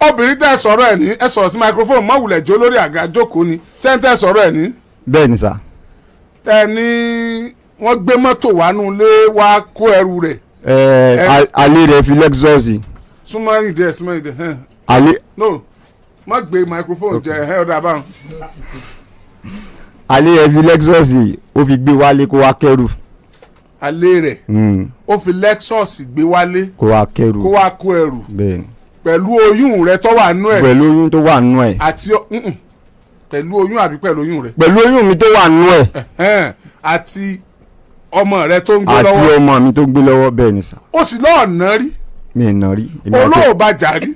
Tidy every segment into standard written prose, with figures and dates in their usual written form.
obìnrin tẹ́ sọ̀rọ̀ ẹ̀ ní ẹ sọ̀rọ̀ sí microphone má wulẹ̀ jó lórí àga jókòó ni ṣé ń tẹ́ sọ̀rọ̀ ẹ̀ ní. bẹ́ẹ̀ ni sà. ẹ ní wọ́n gbé mọ́tò wánú lé wá kó ẹrù rẹ̀. alẹ́ rẹ̀ fi lexus. súnmọ́ ìdẹ. alẹ́. no má gbé microphone jẹ ẹ ọ̀dà báwọn. alẹ́ rẹ̀ fi lexus ó fi gbé wálé kó wá kẹ́rù. alẹ́ rẹ̀ ó fi lexus gbé wálé kó wá kẹ́rù kó wá kó ẹrù. bẹ́ẹ̀ ni. pẹ̀lú oyún rẹ̀ tó wà nú ẹ̀. pẹ̀lú oyún tó wà nú ẹ̀. àti pẹ̀lú oyún àbí pẹ̀lú oyún rẹ̀. pẹ̀lú oyún mi tó wà nú ẹ̀. àti ọmọ rẹ̀ tó ń gbé lọ́wọ́. àti ọmọ mi tó gbé lọ́wọ́ bẹ́ẹ̀ ni sà. ó sì lọ́ọ̀ ná rí. mi ì ná rí. olóò bá jà rí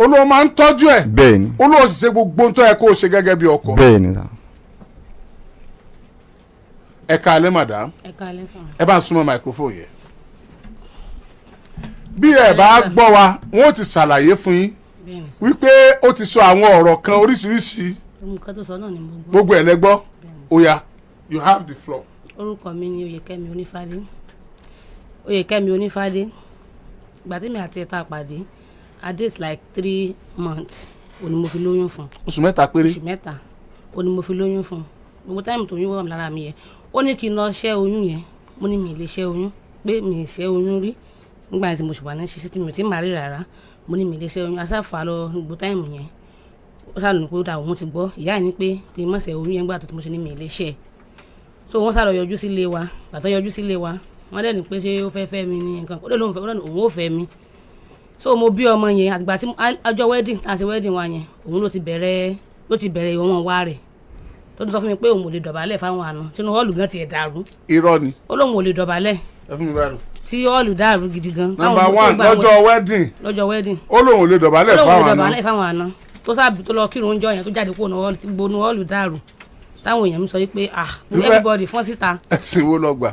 olóò máa ń tọ́jú ẹ̀. bẹ́ẹ̀ ni. olóò sì ṣe gbogbo ohun tó yẹ kó o ṣe gẹ́gẹ́ bí ọkọ. bẹ́ẹ̀ ni sà. ẹ káalẹ́ madam. ẹ káalẹ́ sà. ẹ bá ń súnmọ́ microphone yẹn. bí ẹ bá gbọ́ wa wọn ò ti ṣàlàyé fún yín wípé ó ti sọ àwọn ọ̀rọ̀ kan oríṣiríṣi nǹkan tó sọ náà ni mo gbọ́. gbogbo ẹ̀ lẹ́gbọ́ oya you have the floor. orúkọ mi ni oyèkẹ́mi onífádé oyèkẹ́mi onífádé ìgbà tí mi àti ẹ̀ta pàdé I date like 3 months òní mo fi lóyún fún. oṣù mẹ́ta péré. oṣù mẹ́ta òní mo fi lóyún fún gbogbo táìmù tó yún wọ̀ mí lára mi yẹn ó ní kí n lọ ṣẹ́ oyún yẹn mo ní mi ì lè ṣẹ́ oyún pé mi ì ṣẹ́ oyún rí nígbà tí mo ṣùgbọ́n ní ṣíṣí tí mi ò tí ì máa rí rárá mo ní mi ì lè ṣẹ́ oyún aṣáfà lọ gbogbo táìmù yẹn ó sá lónìí pé ó dà òun ti gbọ́ ìyá ẹ̀ ní pé kí n má ṣe oyún yẹn gbà tó tí mo ṣe ní mi ì lè ṣẹ́ so wọ́n sá lọ yọjú sílé wa bàtà yọjú sílé wa wọ́n dẹ̀ ní pé ṣé ó fẹ́ fẹ́ mi ní nǹkan ó lè lóun fẹ́ òun ò fẹ́ mi so mo bí ọmọ yẹn àtìgbà tí ọjọ́ wedding àti wedding wa yẹn òun ló ti bẹ̀rẹ̀ ìwọ̀n wa rẹ̀ tó ti sọ fún mi pé òun ò lè dọ̀bálẹ̀ fáwọn àna tínú họ́ọ̀lù gan tiẹ̀ dàrú. irọ́ ni. ó lóun ò lè dọ̀bálẹ̀. ẹ fún mi báyìí. tí họ́ọ̀lù dàrú gidi gan. number one lọ́jọ́ wedding. ó lóun ò lè dọ̀bálẹ̀ fáwọn àna tó sábì tó lọ kírun oúnjẹ yẹn tó jáde kúrò náà tí gbónú họ́ọ̀lù dàrú táwọn èèyàn mi sọ pé everybody fọ́n síta. ẹ̀sìn wo lọ gbà.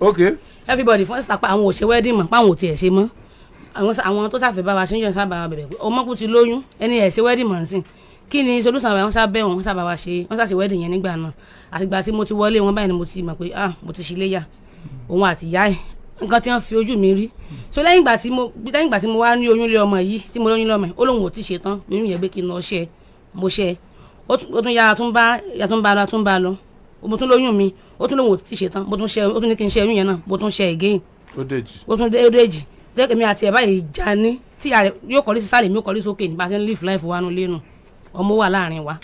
ok. everybody fọ́n síta pé àwọn ò ṣe wedding mọ́ pé àwọn ò tiẹ̀ ṣe mọ́ àwọn tó sáfẹ́ bá wa ṣe ń jọ sábà wa bẹ̀rẹ̀ pé ọmọ kú ti lóyún ẹni ẹ̀ ṣe wedding mọ́ sí kí ni solution àwọn sábẹ́ wọn sábà wa ṣe wọ́n sáṣe wedding yẹn nígbà náà àtìgbà tí mo ti wọlé wọn báyìí ni mo ti mọ̀ pé mo ti ṣe léyà òun àti ìyá ẹ̀ nǹkan tí wọ́n fi ojú mi rí so lẹ́yìn ìgbà tí mo wá ní oyún lé ọmọ yìí tí mo lóyún lọ́mọ yìí ó lóun ò ti ṣe tán oyún yẹn gbé kí n lọ ṣe mo ṣe ó tún yára tún bá lọ mo tún lóyún mi ó tún lóun ò ti ṣe tán mo tún ṣe ó tún ní kí n ṣe oyún yẹn náà mo tún ṣe again ó tún déjì lẹ́kẹ̀ẹ́ mi àti ẹ̀ báyìí já ní tí ìyá rẹ̀ yóò kọ́lé sí sálẹ̀ mi yóò kọ́lé sókè ní bá a ṣe ń live life wa nù lẹ́nu ọmọ wà láàrin wa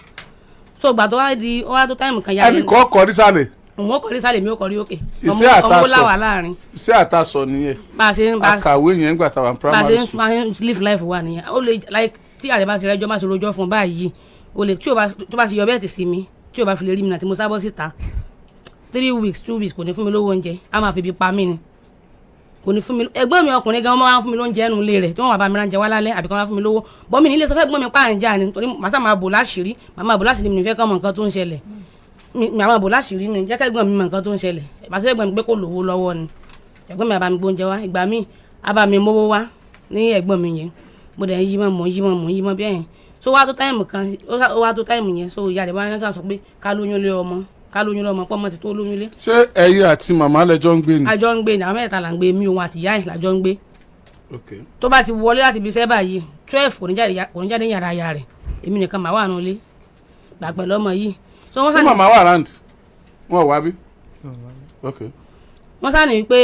so gbà tó wá di ó wá tó táìmù kan yá ẹnì kan kọrí sálẹ̀. òun ó kọrí sálẹ̀ mi ó kọrí òkè ọmọ láwà láàrin. iṣẹ́ àtàsọ nìyẹn akàwé yẹn gbà táwọn primary school. bá a ṣe ń live life wa nìyẹn ó lè like tí àrẹ bá ti rẹjọ́ bá ti rojọ́ fún báyìí ó lè tí ó bá ti yọ bẹ́ẹ̀ tì sí mi tí ó bá fi lè rí mi náà tí mo sábọ́ síta 3 weeks 2 weeks kò ní fún mi lówó oúnjẹ á máa fi ibi pa mí ni kò ní fún mi ẹ̀gbọ́n mi ọkùnrin gan máa ń fún mi lóúnjẹ ẹnu ilé rẹ̀ tí wọ́n wà bá mi ránjẹ wá lálẹ́ àbí kan máa fún mi lówó bọ́mí nílé sọ fẹ́ gbọ́n mi pààyàn ni torí màá sáà máa bò láṣìírí màá bò láṣìírí mi nífẹ̀ẹ́ kọ́ mọ̀ nǹkan tó ń ṣẹlẹ̀ màá máa bò láṣìírí mi jẹ́ kẹ́gbọ́n mi mọ̀ nǹkan tó ń ṣẹlẹ̀ ìbáṣe ẹ̀gbọ́n mi pé kò lówó lọ́wọ́ ni ẹ̀gbọ́n mi àbá mi gbóúnjẹ wá ìgbà míì àbá mi mówó wá ní ẹ̀gbọ́n mi yẹn mo dẹ̀ ń yí mọ́ bí ẹ̀yìn so wá tó táìmù kan ó wá tó táìmù yẹn so ìyá rẹ̀ bá yẹn sọ pé ká lóyún lọ́mọ pọ́ mọ́ ti tó lóyún lé. ṣé ẹ̀yin àti màmá lẹjọ́ ń gbé ni. àjọ ń gbé ni àwọn mẹ́ta là ń gbé mi òun àti ìyá ẹ̀ làjọ ń gbé. tó bá ti wọlé láti ibi iṣẹ́ báyìí 12 kò ní jáde yàrá ya rẹ̀ èmi nìkan màá wà nù lé gbàgbẹ́ lọ́mọ yìí. ṣé màmá wà round wọn ò wá bí. wọ́n sá ní pé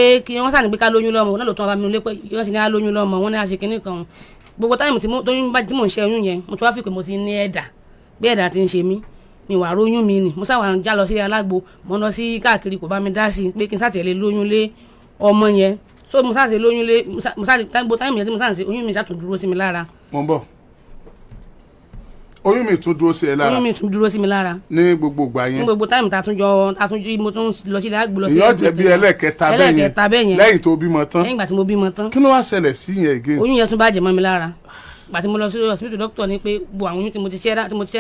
ká lóyún lọ́mọ náà ló tún wá bá mi lé pé wọ́n sì ní á lóyún lọ́mọ wọ́n ní á ṣe kinní kan gbogbo táìmù tí mò ń ṣe oyún yẹn mo tún wá fi pé mo ti ní ẹ̀dà bí ẹ̀dà ti ń ṣe mí mi wà róyún mi ni mo sáwà ń já lọ sí alágbo mo lọ sí káàkiri kò bá mi dá sí pé kí n sátẹ̀lé lóyún lé ọmọ yẹn so mo sáà ṣe lóyún lé mo sáà gbogbo táìmù yẹn tí mo sáà ń ṣe oyún mi sáà tún dúró sí mi lára. mo ń bọ̀ oyún mi tún dúró sí ẹ lára. oyún mi tún dúró sí mi lára. ní gbogbo ìgbà yẹn. ní gbogbo táìmù tá a tún jí mo tún lọ sí alágbo lọ sí. ìyọ́ jẹ́ bí ẹlẹ́kẹta bẹ́ẹ̀ yẹn lẹ́yìn tó bímọ tán. lẹ́yìn ìgbà tí mo bímọ tán. kí ló wá ṣẹlẹ̀ sí yẹn again. oyún yẹn tún bàjẹ́ mọ́ mi lára gbàtí mo lọ sí hospital doctor ní pé gbogbo àwọn oyún tí mo ti ṣẹ́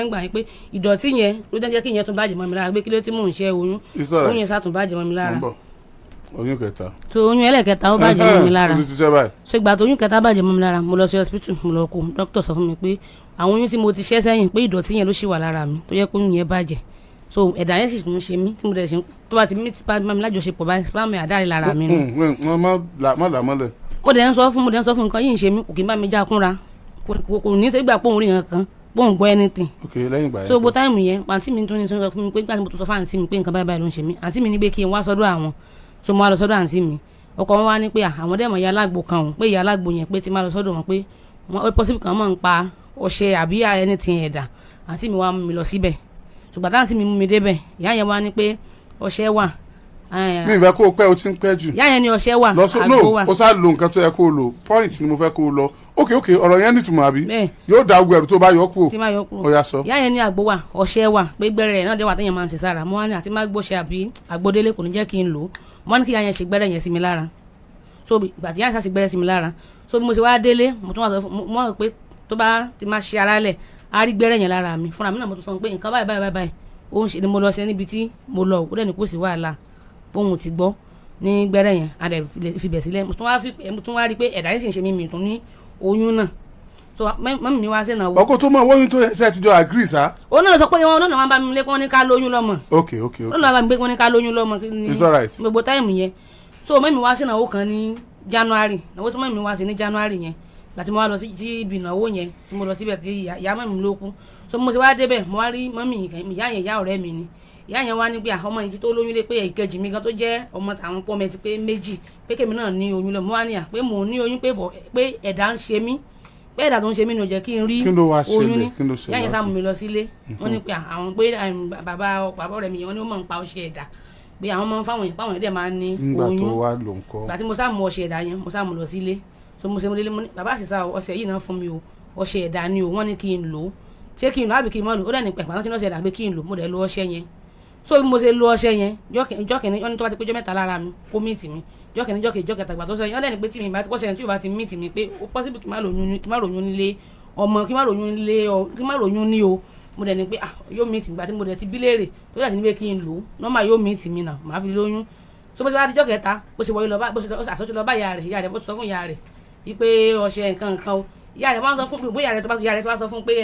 ń gbà yín pé ìdọ̀tí yẹn ló jẹ́ kí ìyẹn tún bàjẹ́ mọ́ mi lára pé kí ló tí mò ń ṣẹ́ oyún oyún yẹn sá tún bàjẹ́ mọ́ mi lára. oyún kẹta. tó oyún ẹlẹ́kẹta ó bàjẹ́ mọ́ mi lára o ti ṣiṣẹ́ báyìí. so ìgbà tó oyún kẹta bàjẹ́ mọ́ mi lára mo lọ sí hospital mo lọ kó doctor sọ fún mi pé àwọn oyún tí mo ti ṣẹ́ sẹ́yìn pé ìdọ̀tí yẹn ló ṣì wà lára mi tó yẹ kó oyún yẹn bàjẹ́ so ẹ̀dá yẹn sì tún ṣe mí tí mo dẹ̀ ṣe tó bá ti mí ti bá mi lájọṣepọ̀ báyìí spam mi àdáre lára mi ni. má là mọ́lẹ̀. mo dẹ̀ ń sọ fún nǹkan yìí ń ṣe mí kò kí n bá mi já kúnra kò ní ṣe gbà pòun rí nǹkan pòun gbọ́ anything. ok lẹ́yìn ìgbà yẹn. so gbogbo táìmù yẹn àǹtí mi tún ní sọ fún mi pé nígbà tí mo tún sọ fún àǹtí mi pé nǹkan báyìí ló ń ṣe mí àǹtí mi ní pé kí n wá sọ́dọ̀ àwọn so mo wá lọ sọ́dọ̀ àǹtí mi ọkọ wọn wá ní pé àwọn dẹ́mọ̀ ìyá alágbo kan òun pé ìyá alágbo yẹn pé ti máa lọ sọ́dọ̀ wọn pé wọn possible kan máa ń pa ọṣẹ àbí anything ẹ̀dà àǹtí mi wá mú mi lọ síbẹ̀ ṣùgbọ́n táǹtí mi mú mi débẹ̀ ìyá yẹn wá ní pé ọṣẹ wà. mi ìfẹ́ kó o pẹ́ o ti ń pẹ́ jù. ìyá yẹn ní ọṣẹ wà àgbo wà. o sá lo nǹkan tó yẹ kó o lò point ni mo fẹ́ kó o lọ ok ọ̀rọ̀ yẹn nítumọ̀ àbí yóò da ogun ẹ̀rù tó bá yọ kú o. tí máa yọ kú o yà sọ. ìyá yẹn ní àgbo wà ọṣẹ wà pé gbẹ́rẹ́ rẹ̀ náà dé wà téèyàn máa ń ṣe sára mo wá ní àti má gbóṣe àbí àgbódélé kò ní jẹ́ kí n lò ó mo wá ní kí ìyá yẹn ṣe gbẹ́rẹ́ yẹn sí mi lára so ìgbà tí ìyá yẹn ṣe gbẹ́rẹ́ sí mi lára so bí mo ṣe wá délé mo tún wà sọ fún mo rò pé tó bá ti máa ṣe ara lẹ̀ á rí gbẹ́rẹ́ yẹn lára mi fúnra mi náà mo tún sọ pé nǹkan báyìí ó ń ṣe ni mo lọ sí níbi tí mo lọ òkú dẹ́ni kò sí wàhálà bóun ti gbọ́ ní gbẹ́rẹ́ yẹn a dẹ̀ fi bẹ̀ sílẹ̀ mo tún wá rí pé ẹ̀dá yìí sì ń ṣe mí tún ní oyún náà so mọ́mí mi wá sí náà. ọkọ tó mọ wọ́yún tó ṣe ti jọ agree sa. ó náà sọ pé wọn náà máa bá mi lé kí wọ́n ní ká lóyún lọ́mọ. ok ó náà bá mi gbé kí wọ́n ní ká lóyún lọ́mọ. it's alright. gbogbo táìmù yẹn so mọ́mí wá sí náà kan ní January náà tí mọ́mí wá sí ní January yẹn láti mo wá lọ sí ibi ìnáwó yẹn tí mo lọ síbẹ̀ tí ìyá mọ́mí ló kú so mo ti wá débẹ̀ mo wá rí mọ́mí ìyá yẹn ìyá ọ̀rẹ́ mi ni ìyá yẹn wá ní pé ọmọ yìí tó lóyún lé pé ìkejì mi gan tó jẹ́ ọmọ àwọn pọ́ mẹ́tì pé méjì pé kèmi náà ní oyún lọ mo wá ní à pé mò ń ní oyún pé ẹ̀dá ń ṣe mí pé ẹ̀dá tó ń ṣe mí ni ò jẹ́ kí n rí oyún ní ìyá yẹn sá mú mi lọ sílé wọ́n ní pé àwọn pé bàbá ọ̀rẹ́ mi yẹn wọ́n ní ó mọ̀ ń pa ọṣẹ ẹ̀dá pé àwọn ọmọ fáwọn yẹn páwọn ẹ̀dẹ̀ máa ń ní oyún ìgbà tí mo sá mú ọṣẹ ẹ̀dá yẹn mo sá mú lọ sílé so mo ṣe mo délé mo ní bàbá àṣìṣà ọṣẹ yìí náà fún mi o ọṣẹ ẹ̀dá ni o wọ́n ní kí n lò ó ṣé kí n lò àbí kí n mọ̀ lò ó dẹ̀ ní pẹ̀pẹ̀ àwọn tí wọ́n ṣe ẹ̀dá pé kí n lò mo dẹ̀ lo ọṣẹ yẹn so bí mo ṣe lo ọṣẹ yẹn jọ́kìnní wọ́n ní tó bá ti péjọ mẹ́ta lára mi kó mìtì mi jọ́kìnní jọ́kẹ̀ta gbà tó sọ yẹn wọ́n lẹ́ni pé tí mi bá ti kọ́ṣẹ́ tí o bá ti mìtì mi pé ó possible kí n má ròyún nílé ọmọ kí n má ròyún ní o mo dẹ̀ ní pé yóò mìtì gbà tí mo dẹ̀ ti bí léèrè tó dẹ̀ ti ní pé kí n lò ó nọ́mà yóò mìtì mi náà màá fi lóyún so bó ṣe wá di jọ́kẹ̀ta bó ṣe wọlé lọ bá bó ṣe àṣọjú lọ bá ìyá rẹ̀ bó ṣe sọ fún ìyá rẹ̀ wípé ọṣẹ nǹkan o ìyá rẹ̀ wọ́n sọ fún bóyá ìyá rẹ̀ tó bá sọ fún pé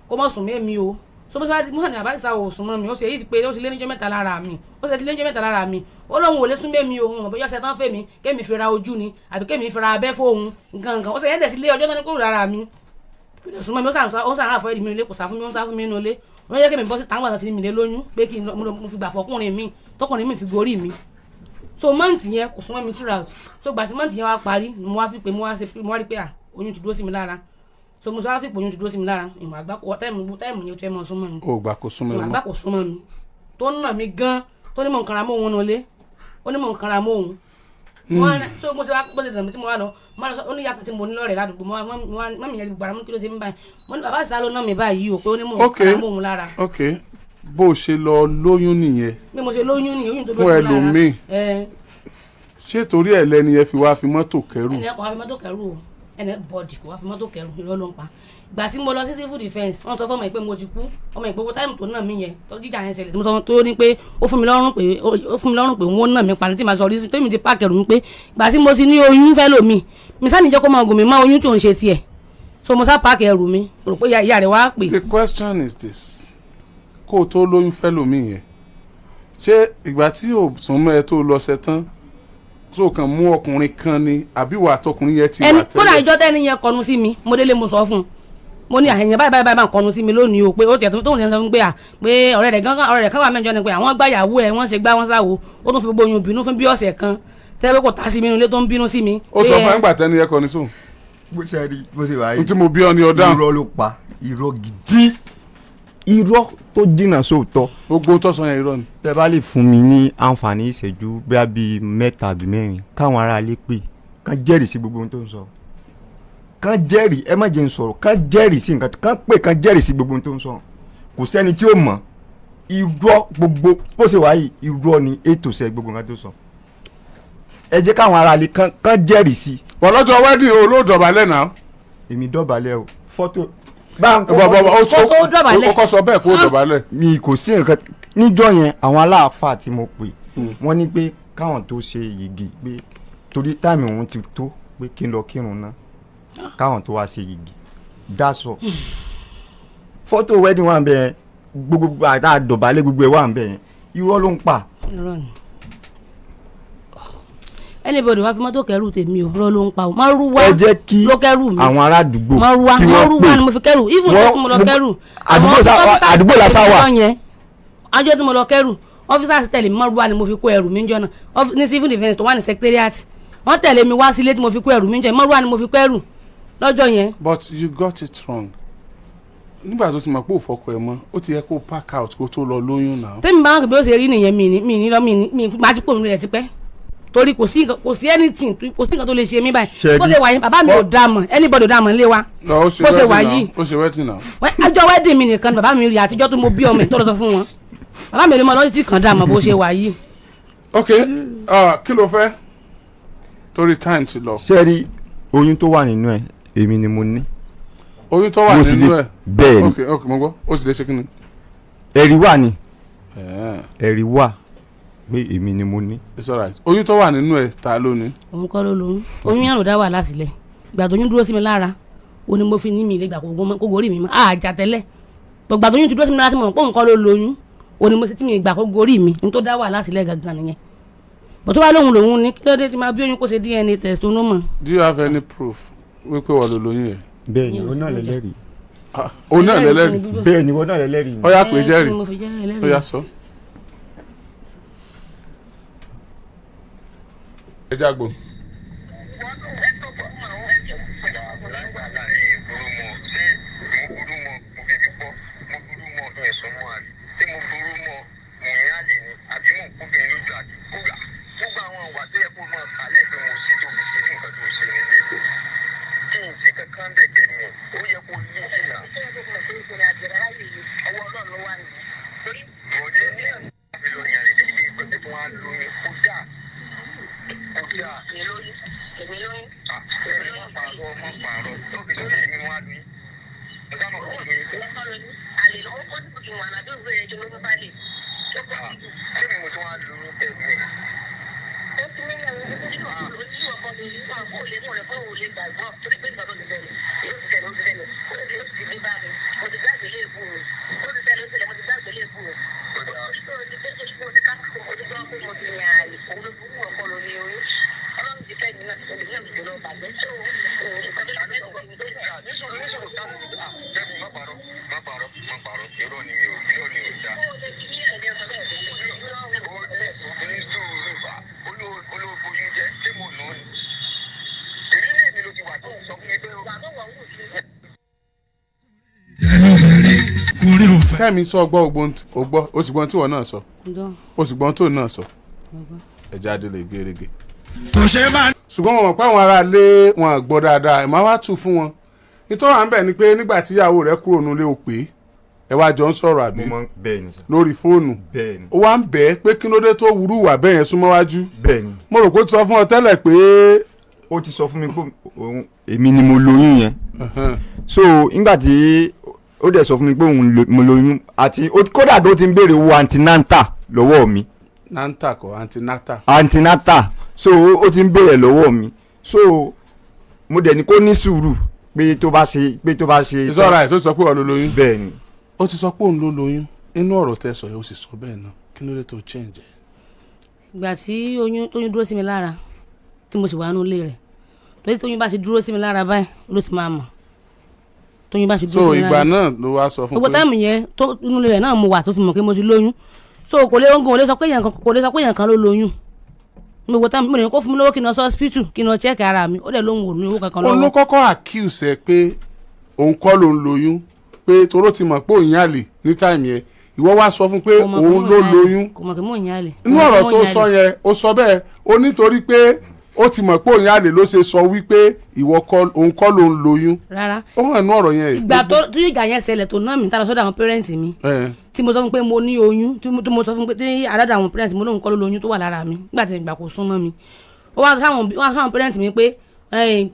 kó mọ̀ sùn mẹ́mi o so bó ṣe wá di mọ́hàn ní àbáṣà òsùn mọ́ mi ó ṣe èyí ti pé ó ṣe lé níjọ́ mẹ́ta lára mi ó lóun ò lé sún mẹ́mi o òun bóyá ṣe tán fẹ́ mi kémi fi ra ojú ni àbí kémi fi ra abẹ́ fóun nǹkan ó ṣe yẹn dẹ̀ sí lé ọjọ́ náà ní kúrò lára mi òsùn mọ́ mi ó sàn àfọ́ ẹ̀dì mi lé kò sá fún mi ó ń sá fún mi nínú ilé wọ́n yẹ kémi bọ́ sí táwọn àti mi lé lóyún pé kí mo fi gbà fọkùnrin mi tọkùnrin mi fi gorí mi so mọ́ǹtì yẹn kò sún mọ́ mi túra so gbà tí mọ́ǹtì yẹn wá parí mo wá fi pé mo wá rí pé oyún ti dúró sí mi lára so mo sọ wá fi pé oyún ti dúró sí mi lára ìmọ̀ àgbà táìmù yẹn tẹ́ mọ́ súnmọ́ mi. o gbà kó súnmọ́ mi. àgbà kò súnmọ́ mi tó ń nà mí gan tó ní mọ̀ nǹkan ra mọ́ òun nulẹ̀ ó ní mọ̀ nǹkan ra mọ́ òun. so mo ṣe wá bó ṣe dàbí tí mo wá lọ ó ní yàtọ̀ tí mo ní lọ́rẹ̀ ládùúgbò mọ́mí yẹn gbàrà mú kí ló ṣe mí báyìí mo ní bàbá àṣà ló ná mi báyìí o pé ó ní mọ̀ nǹkan ra mọ́ òun lára. ok bó o ṣe lọ lóyún nìyẹn. bí mo ṣe lóyún nìyẹn oyún tó fún ẹlòmíì ṣé torí ẹ̀ lẹ́ni ẹ fi wá fi mọ́tò kẹrù. ẹni ẹ kò wá fi mọ́tò kẹrù o ẹni bọ́ọ̀dì kò wá fi mọ́tò kẹrù irọ́ ló ń pa ìgbà tí mo lọ sí civil defence wọ́n sọ fún ọmọ ìpè mo ti kú ọmọ ìpè owó táìmù tó nà mí yẹn tó jíjà yẹn ṣẹlẹ̀ tí mo sọ tó ní pé ó fún mi lọ́rùn pé wọ́n nà mí pa ní tí màá sọ rí sí tó mi ti pààkì ẹ̀rù mi pé ìgbà tí mo ti ní oyún fẹ́ lò mí mi sáà níjẹ́ kó máa gùn mí má oyún tó ń ṣe tiẹ̀ so mo sá pààkì ẹ̀rù mi rò pé ìyá rẹ̀ wá pè. the question is this kó o tó lóyún fẹ́ lò mí yẹn ṣé ìgbà tí o sùn mọ́ ẹ tó lọ ṣẹ tán tó kàn mú ọkùnrin kan ni àbí wà tọkùnrin yẹn ti wà tẹ́lẹ̀. kódà ìjọ tẹ́ni yẹn kọnu sí mi mo délé mo sọ fún un mo ní àyẹ̀yẹ̀ báyìí máa kọnu sí mi lónìí o pé ó tiẹ̀ tó ń yẹn sọ fún pé ọ̀rẹ́ rẹ̀ kan wà mẹ́jọ ni pé àwọn gbàyàwó ẹ̀ wọ́n ṣe gbá wọn sáwo ó tún fi gbogbo oyún bínú fún bí ọ̀sẹ̀ kan tẹ́lẹ̀ kò tá sí mi nílé tó ń bínú sí mi. ó sọ fún ẹgbà tẹ́ni yẹn kọnu sóun. bó ṣe rí bó ṣe wáyé. n tí mo bí ọ ní ọdá. irọ́ ló pa irọ́ gidi irọ́ tó dínà sóòótọ́. gbogbo tó sọ yẹn irọ́ ni. tẹ bá lè fún mi ní àǹfààní ìṣẹ́jú bíi mẹ́ta àbí mẹ́rin káwọn ará ilé pè kán jẹ́rìí sí gbogbo ohun tó ń sọ kán jẹ́rìí ẹ má jẹ́ ń sọ̀rọ̀ kán jẹ́rìí sí nǹkan kán pè kán jẹ́rìí sí gbogbo ohun tó ń sọ kò sẹ́ni tí ó mọ̀ irọ́ gbogbo bó ṣe wáyé irọ́ ni ètò sẹ́ gbogbo nǹkan tó sọ ẹ jẹ́ káwọn ará ilé kán jẹ́rìí sí. ọlọ́jọ́ wedding o ló dọ̀bálẹ̀ náà. èmi dọ̀bálẹ̀ o fọ́tò ó kọ́ sọ bẹ́ẹ̀ kó o dọ̀bálẹ̀. mi kò sí nǹkan níjọ́ yẹn àwọn aláàfáà tí mo pè wọ́n ní pé káwọn tó ṣe yìgì pé torí táìmì òun ti tó pé kí n lọ kírun náà káwọn tó wá ṣe yìgì dáṣọ fọ́tò wedding wà ń bẹ gbogbo àtà dọ̀bálẹ̀ gbogbo ẹ̀ wà ń bẹ irọ́ ló ń pa. anybody wá fi mọ́tò kẹrù tèmi o rọ ló ń pa o márùwá ẹ jẹ́ kí ló kẹrù mi àwọn ará àdúgbò márùwá ni mo fi kẹrù even tí mo lọ kẹrù àdúgbò la sá wà ọjọ́ tí mo lọ kẹrù officers tẹ̀lé mi márùwá ni mo fi kó ẹrù mi jọ náà ní civil defence tó wà ní secretariat wọ́n tẹ̀lé mi wá sílé tí mo fi kó ẹrù mi jọ márùwá ni mo fi kó ẹrù lọ́jọ́ yẹn. but you got it wrong nígbà tó ti mọ̀ pé ò fọkọ ẹ mọ́ ó ti yẹ kó pack out kó tó lọ lóyún náà. tẹ́mi bá wọn kò bí ó ṣe rí nìyẹn mi ní lọ mi máa ti pò mí rẹ̀ tipẹ́ torí kò sí anything kò sí nǹkan tó lè ṣe mí báyìí bó ṣe wà yìí bàbá mi ò dá mọ̀ anybody ò dá mọ̀ nílé wa bó ṣe wà yìí ó ṣe wedding náà. ọjọ́ wedding mi nìkan ni bàbá mi rí àtijọ́ tó mo bí ọmọ ẹ̀ tó lọ sọ fún wọn bàbá mi ò lè mọ lọ́jọ́ tí kàn dá mọ̀ bó ṣe wà yìí. ok kí ló fẹ́ torí time ti lọ. ṣé rí oyún tó wà nínú ẹ èmi ni mo ní. oyún tó wà nínú ẹ bẹ́ẹ̀ ni ok mo gbọ́ ó sì lè ṣe kí ni. ẹ̀rí wà ni ẹ̀rí wà pé èmi ni mo ní. it's alright oyún tó wà nínú ẹ ta ló ní. òun kọ́ ló lóyún oyún yàrá ò dá wà látìlẹ̀ ìgbà tó yún dúró sí mi lára ó ní mo fi ní mi ilé ìgbà kó gorí mi mọ́ àjà tẹ́lẹ̀ gbàgbà tó yún ti dúró sí mi lára tí mo mọ̀ pé òun kọ́ ló lóyún ó ní mo sì ti mi ìgbà kó gorí mi ní tó dá wà látìlẹ̀ gangan nìyẹn bó tó wá lóhun lòun ní kí ló dé tí máa bí oyún kó ṣe DNA test tó ló mọ̀. do you have any proof wípé wọ́n ló lóyún yẹn. bẹ́ẹ̀ ni òun náà lẹ́lẹ́rìí. òun náà lẹ́lẹ́rìí. bẹ́ẹ̀ ni òun náà lẹ́lẹ́rìí. ó yá pé jẹ́rìí ó yá sọ. ẹ jágbó. kẹ́mi sọ ọgbọ́n ó sì gbọ́n tí wọ́n náà sọ ó sì gbọ́n tó náà sọ ẹ̀jẹ̀ adélé gẹ́gẹ́. ṣùgbọ́n wọn mọ̀ pé àwọn ará ilé wọn gbọ́ dáadáa ẹ̀ máa wá tù fún wọn nítorí à ń bẹ̀ ni pé nígbà tí ìyàwó rẹ̀ kúrò nílé ò pé ẹ wá jọ ń sọ̀rọ̀ àbí lórí fóònù ó wá ń bẹ̀ ẹ́ pé kí ló dé tó wúrú wà bẹ́ẹ̀ yẹn súnmọ́ wájú mo rò pé ó ti sọ fún ọ tẹ́lẹ̀ pé ó ti sọ fún mi pé èmi ni mo lóyún yẹn so nígbà tí ó dẹ̀ sọ fún mi pé mo lóyún àti kódà tó ti ń béèrè owó antinanta lọ́wọ́ mi. nanta kọ antinata. antinata so ó ti ń béèrè lọ́wọ́ mi so mo dẹ̀ ní kó ní sùúrù pé tó bá ṣe. it's alright ó sọ pé òun ló lóyún. bẹ́ẹ̀ ni. ó ti sọ pé òun ló lóyún inú ọ̀rọ̀ tẹ́ sọ yẹn ó sì sọ bẹ́ẹ̀ náà kí ló dé tó change. ìgbà tí oyún dúró sí mi lára tí mo sì wà nínú ilé rẹ̀ lórí tóyún bá ṣe dúró sí mi lára báyìí ló ti máa mọ̀ tóyún bá ṣe dúró sí mi lára. so ìgbà náà ló wá sọ fún pé. gbogbo táìmù yẹn tó inú ilé rẹ̀ náà mo wà tó fi mọ̀ pé mo ti lóyún so kò lè sọ pé èèyàn kan ló lóyún gbogbo táìmù mo lè kó fún mi lówó kí n lọ sí hospital kí n lọ check ara mi ó dẹ̀ lóhùn òní owó kankan lọ́wọ́. òun ló kọ́kọ́ accuse ẹ pé òun kọ́ ló ń lóyún pé toró ti mọ̀ pé òun yàlè ní táìmù yẹn ìwọ wá sọ fún pé òun ló lóyún. kò mọ̀ pé mò ń yàlè. inú ọ̀rọ̀ tó sọ yẹn ó sọ bẹ́ẹ̀ ó nítorí pé ó ti mọ̀ pé òun yàlè ló ṣe sọ wípé òun kọ́ ló ń lóyún. rárá ó hàn inú ọ̀rọ̀ yẹn. ìgbà tó ìjà yẹn ṣẹlẹ̀ tó náà mi tá lọ sọ́dọ̀ àwọn parents mi tí mo sọ fún pé mo ní oyún tí mo sọ fún pé tí àdọ́dọ̀ àwọn parents mi lóun kọ́ ló lóyún tó wà lára mi nígbà tí ìgbà kò súnmọ́ mi ó wá sáwọn parents mi pé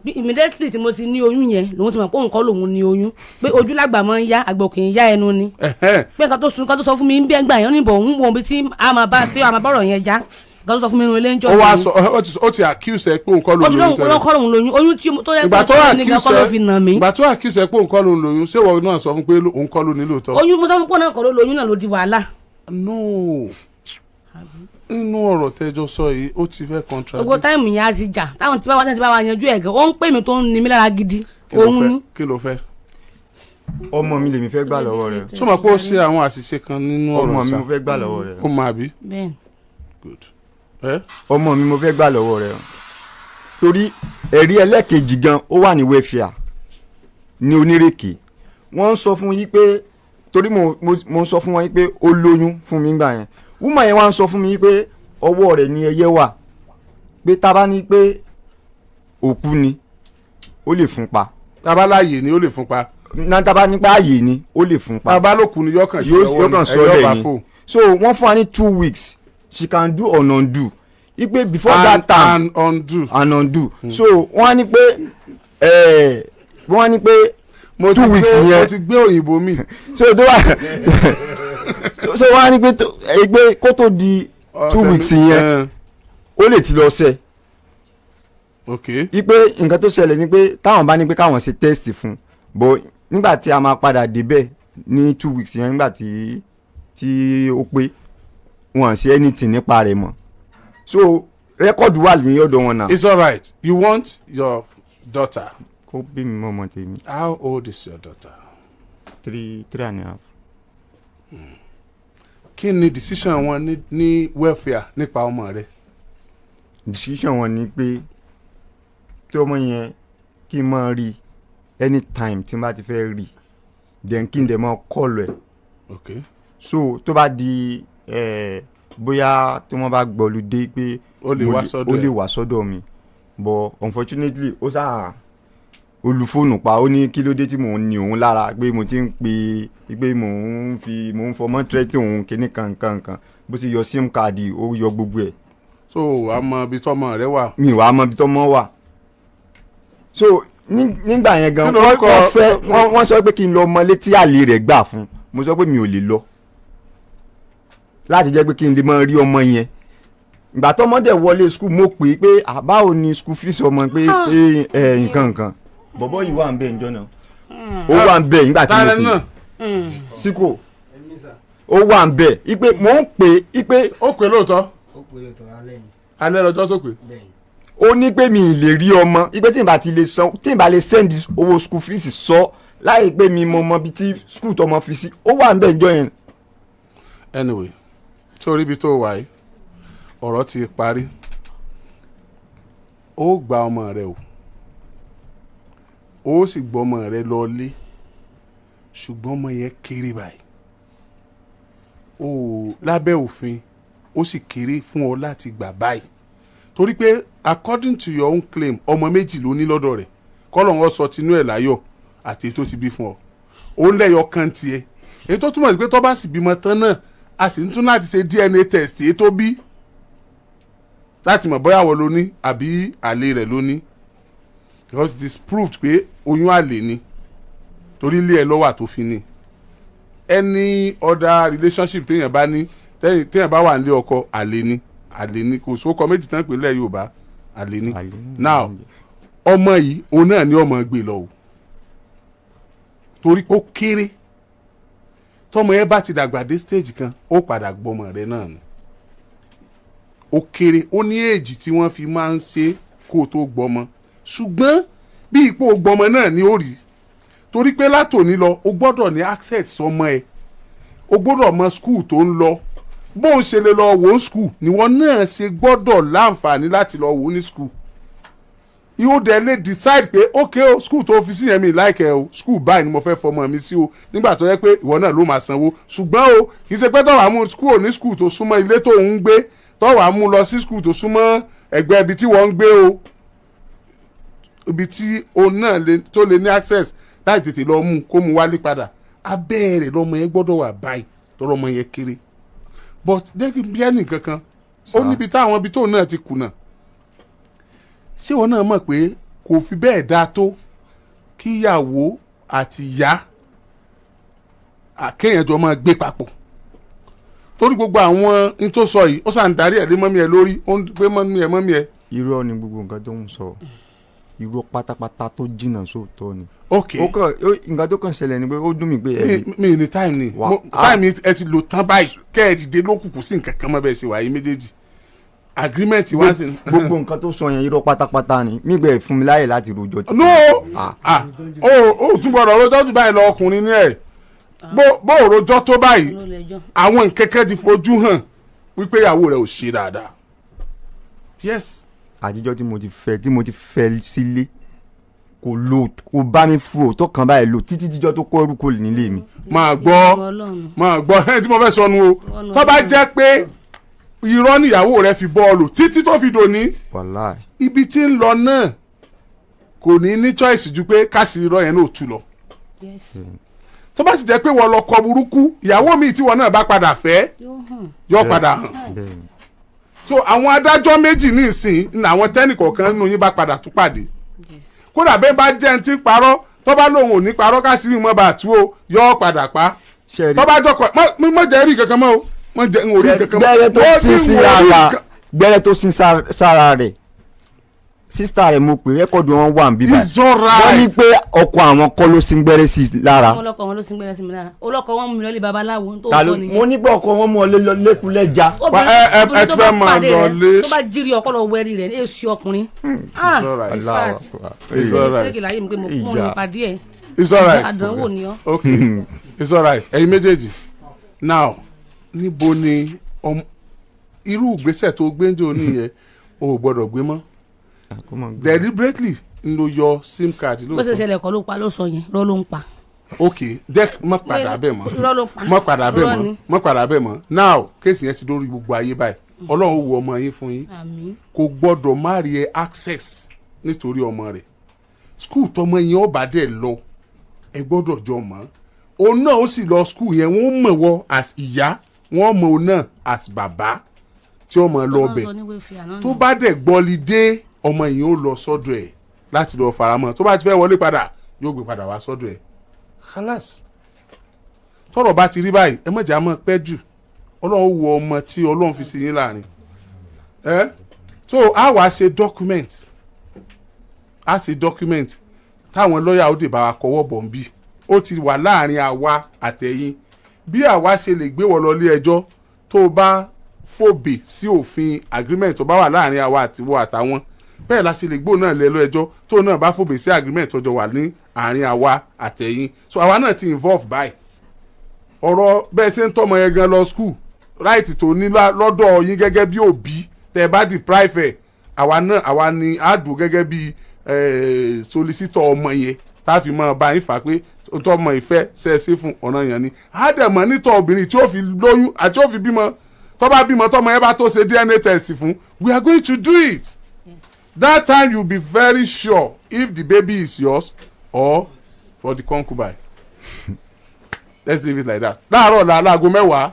immediately tí mo ti ní oyún yẹn lòun ti mọ̀ pé òun kọ́ lòun ní oyún pé ojú lágbà máa ń yá àgbà òkè ń yá ẹnu ni pé nǹkan tó sọ fún mi ń bí ẹgbà yẹn níbọ̀ òun wọ̀n bí tí a máa bọ̀rọ̀ yẹn já nǹkan tó sọ fún mi nínú ilé ń jọ ó wá sọ ó ti accuse ẹ pé òun kọ́ lòun lóyún tẹ́lẹ̀. ó kọ́ lòun lóyún oyún tí tó yẹ kó tó ní kọ́ ló fi nà mí. ìgbà tó accuse ẹ pé òun kọ́ lòun lóyún ṣé ìwọ náà sọ fún pé òun kọ́ ló ní lóòótọ́. oyún mo sọ fún pé òun náà kọ́ ló lóyún náà ló di wàhálà. no inú ọ̀rọ̀ tẹ́jọ́ sọ yìí ó ti fẹ́ contradict. gbogbo táìmù yẹn á ti jà táwọn tí bá wa yanjú ẹ̀ gan ó ń pè mí tó ń ní mí lára gidi òun ni. kí ló fẹ́. ọmọ mi lèmi fẹ́ gbà lọ́wọ́ rẹ̀. sọ ma pé ó ṣe àwọn àṣìṣe kan nínú ọ̀rọ̀ ọmọ mi sá. mo fẹ́ gbà lọ́wọ́ rẹ̀. ó máa bí. bẹ́ẹ̀ni. good. ọmọ mi mo fẹ́ gbà lọ́wọ́ rẹ̀ torí ẹ̀rí ẹlẹ́kejì gan ó wà ní wẹ́fíà ní onírèké wọ́n ń sọ fún yín pé torí mo ń sọ fún wọn yín pé ó lóyún fún mi gbà yẹn woman yẹn wá ń sọ fún mi yín pé ọwọ́ rẹ̀ ní ẹyẹ wà pé tá bá ní pé òkú ni ó lè fún pa. tabaláyè ni ó lè fún pa. náà tá bá ní pé ààyè ni ó lè fún pa. tabalókun ni yọkàn sí ọwọ́ ni ẹ̀yọ́ so wọ́n fún wa ní 2 weeks she can do and undo ipe before that time and undo so wọ́n á ní pé wọ́n á ní pé 2 weeks yẹn mo ti gbé òyìnbó mi. so tó wà so wọ́n á ní pé kó tó di 2 weeks yẹn ó lè ti lọ ṣe. okay. ipe nǹkan tó ṣẹlẹ̀ ni pé táwọn bá ní pé káwọn ṣe test fún bọ́ nígbà tí a máa padà débẹ̀ ní 2 weeks yẹn nígbà tí ó pé wọn ṣe anything nípa rẹ̀ mọ́ so record wà ní ọ̀dọ̀ wọn náà. it's alright you want your daughter. kó bí mi mọ́ ọmọ tèmi. how old is your daughter. 3.5. kí ni decision wọn ní welfare nípa ọmọ rẹ. decision wọn ni pé tí ọmọ yẹn kí n máa rí anytime tí n bá ti fẹ́ rí then kí n dẹ̀ máa call ẹ̀. okay. so tó bá di bóyá tí wọ́n bá gbọ́lu dé pé ó lè wá sọ́dọ̀ mi but unfortunately ó sáà olùfóònù pa ó ní kí ló dé tí mò ń ní òun lára pé mo ti ń pè mò ń fọmọ́ tírẹ́tì òun kíní kankan bó ti yọ sim káàdì ó yọ gbogbo ẹ̀. so wàá mọ ibi tọ́mọ rẹ wà. mi wàá mọ ibi tọ́mọ wà so nígbà yẹn gan wọ́n sọ pé kí n lọ mọ létí àlè rẹ̀ gbà fún mo sọ pé mi ò lè lọ láti jẹ́ pé kí n lè mọ rí ọmọ yẹn ìgbà tọ́mọdé wọlé skul mo pè é pé àbáwo ni skul fees ọmọ pé nǹkan bọ̀bọ̀ yìí wà ń bẹ̀ ǹjọ́ náà ó wà ń bẹ̀ nígbà tí mo pè síkò ó wà ń bẹ̀ ipe mò ń pè é ipe. ó pè lóòótọ́ alẹ́ lọ́jọ́ tó pè. ó ní pé mi ì lè rí ọmọ ipe tí n bá lè send owó skul fees sọ láì pé mi mọ bí tí skul tọmọ fi sí ó wà ń bẹ̀ ǹjọ́ yẹn. anyway sórí ibi tó wà yìí ọ̀rọ̀ ti parí ó gba ọmọ rẹ o ó sì gbọ́ ọmọ rẹ lọ lé ṣùgbọ́n ọmọ yẹn kéré báyìí ó lábẹ́ òfin ó sì kéré fún ọ láti gbà báyìí torí pé according to your own claim ọmọ méjì ló ní lọ́dọ̀ rẹ̀ kọ́lọ̀ wọn sọ tinú ẹ̀ láyọ̀ àti èyí tó ti bí fún ọ ó ń lẹ́yọ̀ kan tiẹ̀ èyí tó túmọ̀ sí pé tó bá sì bímọ tán náà a sì ń tún láti ṣe DNA test èyí tó bí láti mọ̀ bóyá wọ́n ló ní àbí àlè rẹ̀ ló ní because it is proved pé oyún àlè ni torí ilé ẹ̀ lọ́wọ́ tó fi ní any other relationship téèyàn bá ní téèyàn bá wà nílé ọkọ àlè ni kò sókọ méjì tán pé lẹ́yìn Yorùbá àlè ni now ọmọ yìí òun náà ni ọmọ gbé lọ o torí ó kéré tọmọ yẹn bá ti dàgbà dé stage kan ó padà gbọmọ rẹ náà ni ó kéré ó ní èjì tí wọ́n fi máa ń ṣe kó o tó gbọmọ ṣùgbọ́n bí ipò gbọmọ náà ni ó rí torí pé látòní lọ o gbọ́dọ̀ ní access sọmọ ẹ o gbọ́dọ̀ mọ school tó ń lọ bó ń ṣe lè lọ wò ó school níwọ náà ṣe gbọ́dọ̀ láǹfààní láti lọ wò ó ní school yóò dẹ̀ lè decide pé ok o school tó fi sí yẹn mi láìkẹ́ o school báyìí ni mo fẹ́ fọmọ mi sí o nígbà tó yẹ pé ìwọ náà ló máa sanwó ṣùgbọ́n o kì í ṣe pé tọ́wọ́ àmú school ní school tó súnmọ́ ilé tó ń gbé tọ́wọ́ àmú lọ sí school tó súnmọ́ ẹgbẹ́ ibi tí wọ́n ń gbé o ibi tí o náà tó lè ní access láì tètè lọ mú kó mu wálé padà abẹ́rẹ́ lọ́mọ yẹn gbọ́dọ̀ wà báyìí tọ́rọ ọmọ yẹn kéré but dẹ́kun bí ẹnì kankan ó níbi táwọn ibi tó náà ti kùnà ṣé wọn náà mọ̀ pé kò fi bẹ́ẹ̀ dáa tó kíyàwó àti ìyá kéèyàn jọ máa gbé papọ̀ torí gbogbo àwọn n tó sọ yìí ó sàn darí ẹ̀ lé mọ́mí ẹ lórí ó ń pé mọ́mí ẹ. irọ́ ni gbogbo nǹkan tó ń sọ irọ́ pátápátá tó jìnnà sóòótọ́ ni. ok nǹkan tó kàn ṣẹlẹ̀ ni pé ó dùn mí pé mi ní time ni time ẹ ti lò tán báyìí kẹ́ ẹ dìde lókùnkùn sí nǹkan kan mọ́ bẹ́ẹ̀ ṣe wà yìí méjèèjì agreement wá sí. gbogbo nǹkan tó sọ yẹn irọ́ pátápátá ni mígbẹ́ fún mi láyè láti rojọ́ ti. no o tún gbọ́dọ̀ rojọ́ tó báyìí lọ ọkùnrin ní ẹ̀ bó rojọ́ tó báyìí àwọn nkẹ́kẹ́ ti fojú hàn wípé ìyàwó rẹ̀ ò ṣe dáadáa. yes. àtijọ́ tí mo ti fẹ́ sílé kò bá mi fún o tó kàn báyìí lò títí jíjọ́ tó kọ́ orúkọ nílé mi. máa gbọ́ ẹni tí mo fẹ́ sọnù o tó bá jẹ́ pé irọ́ níyàwó rẹ̀ fi bọ́ọ̀lù títí tó fi dòní. wàláì. ibi tí ń lọ náà kò ní choice ju pé káṣí irọ́ yẹn náà tú lọ. tó bá sì jẹ́ pé wọ́n lọ kọ burúkú ìyàwó mi tí wọ́n náà bá padà fẹ́ yóò padà hàn. so àwọn adájọ́ méjì ní ìsìn ní àwọn tẹ́nìkọ̀ọ̀kan nínú yín bá padà tún pàdé. kódà bẹ́ẹ̀ bá jẹ́ ẹni tí ń parọ́ tó bá lóun ò ní parọ́ káṣírí mọ́ bá tú o yóò padà pa. tó bá jọkọ̀ mọ́ jẹ́ rí kankan mọ́ o mọ́ jẹ́ ń orí kankan mọ́. gbẹ́rẹ́ tó sin sára rẹ̀ sísítà rẹ̀ mo pè rẹ́kọ̀dù wọn wà níbí báyìí. wọ́n ní pé ọkọ àwọn kọ́ ló sin gbẹ́rẹ́ sí lára. ọlọ́kọ̀ wọn ló sin gbẹ́rẹ́ sí mi lára olọ́kọ̀ wọn mú mi lọ́lé babaláwo tó sọ nìyẹn. mo ní pé ọkọ wọn mú ọ lẹ́kulẹ́já. ẹ ti fẹ́ máa lọ lé. tó bá jírí ọkọ lọ wẹ́rí rẹ̀ ní èsì ọkùnrin. it's alright. àdánwò ni ọ. okay it's alright ẹ̀yin méjèèjì now níbo ni irú ìgbésẹ̀ tó gbẹ́njọ́ nìyẹn o ò gbọ́dọ̀ gbé mọ́ deliberately n lo yọ sim card lóòótọ́. bó ṣe ṣẹlẹ̀ kọ́ ló pa ló sọ yẹn rọ́ ló ń pa. ok jẹ́ mọ́ padà bẹ́ẹ̀ mọ́ rọ́ ló pa mọ́ padà bẹ́ẹ̀ mọ́ mọ́ padà bẹ́ẹ̀ mọ́ now kéèsì yẹn ti dórí gbogbo ayé báyìí ọlọ́run ó wo ọmọ yín fún yín kò gbọ́dọ̀ má rí ẹ access nítorí ọmọ rẹ̀ school tọmọ yẹn ọba dẹ̀ lọ ẹ gbọ́dọ̀ jọ mọ́ òun náà ó sì lọ school yẹn wọ́n mọ̀ wọ́ as ìyá wọ́n mọ̀ òun náà as bàbá tí ọmọ lọ bẹ̀ tó bá dẹ̀ gbọ́lí dé ọmọ yìí ó lọ sọ́dọ̀ ẹ̀ láti lọ faramọ́ tó bá ti fẹ́ wọlé padà yóò gbé padà wá sọ́dọ̀ ẹ̀ khalas tọ́rọ̀ bá ti rí báyìí ẹ mọ̀jà mọ̀ pẹ́ jù ọlọ́run wo ọmọ tí ọlọ́run fi sí yín láàrin so a wàá ṣe document táwọn lọ́ọ̀yà ó dè bá wa kọwọ́ bọ̀ ń bí ó ti wà láàrin àwa àtẹ̀yìn bí àwa ṣe lè gbé wọ lọ ilé ẹjọ́ tó bá fòbè sí òfin agreement tó bá wà láàrin àwa àtiwọ́ àtàwọn bẹ́ẹ̀ la ṣe lè gbó náà lẹ́lọ́ ẹjọ́ tó náà bá fòbè sí agreement tó jọ wà ní àárín àwa àtẹ̀yìn so àwa náà ti involve báyìí ọ̀rọ̀ bẹ́ẹ̀ ṣe ń tọ́mọ yẹn gan lọ school right tó ní lọ́dọ̀ yín gẹ́gẹ́ bí òbí tẹ́ bá deprive ẹ̀ àwa ni á dùn gẹ́gẹ́ bí solicitor ọmọ yẹn tá a fi mọ bá yín fà pé tọmọ ìfẹ́ ṣe é sí fún ọ̀ràn yẹn ni á dẹ̀ mọ̀ nítọ̀ obìnrin tí ó fi lóyún àti ó fi bímọ tó bá bímọ tọmọ yẹn bá tó ṣe DNA test fún we are going to do it. That time you be very sure if the baby is yours or for the concubine. Let's leave it like that. láàárọ̀ láago mẹ́wàá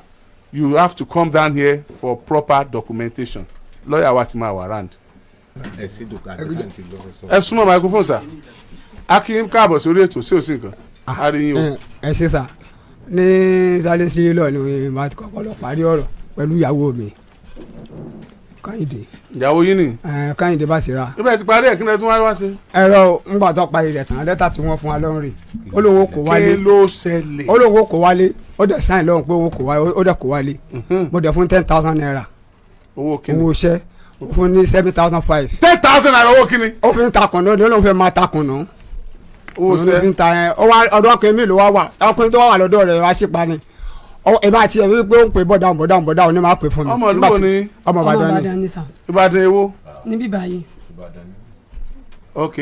you have to come down here for proper documentation. Lawyer wa ti máa wà round. ẹ súnmọ́ microphone sir. akin káàbọ̀ sórí ètò sí òsì nǹkan. a rí yín o. ẹ ṣe sà ní sálẹ̀ sílẹ̀ lọ ni màá ti kọ́kọ́ lọ parí ọ̀rọ̀ pẹ̀lú ìyàwó mi Káyìndé. ìyàwó yín ni. Káyìndé bá ṣe ra. ibẹ̀ ti parí ẹ̀ kí ni ẹ tún wá sí. ẹ̀rọ ńgbà tó parí rẹ̀ tán lẹ́tà tí wọ́n fún wa lọ́rùn rè ó lóun kò wálé. kí ló ṣẹlẹ̀. ó lóun kò wálé ó dẹ̀ sáyìn lọ́rùn pé òun kò wálé ó dẹ̀ kò wálé. mo dẹ̀ fún 10,000 naira. owó kíni. owó iṣẹ́ ó fún ní 7,500. 10,000 naira owó kíni. ó fi ń takùn náà ó lóun fẹ́ máa takùn náà. owó iṣẹ́. ọdún ọkùnrin mi ló wá wà ọkùnrin tó wà lọ́dọ̀ rẹ̀ wá sípa ni ìbá tiẹ̀ wípé ó ń pè bọ́dà òní máa pè fún mi. ọmọ ìlú ni. ọmọ Ìbàdàn ni. Ìbàdàn èwo. níbí báyìí. ok.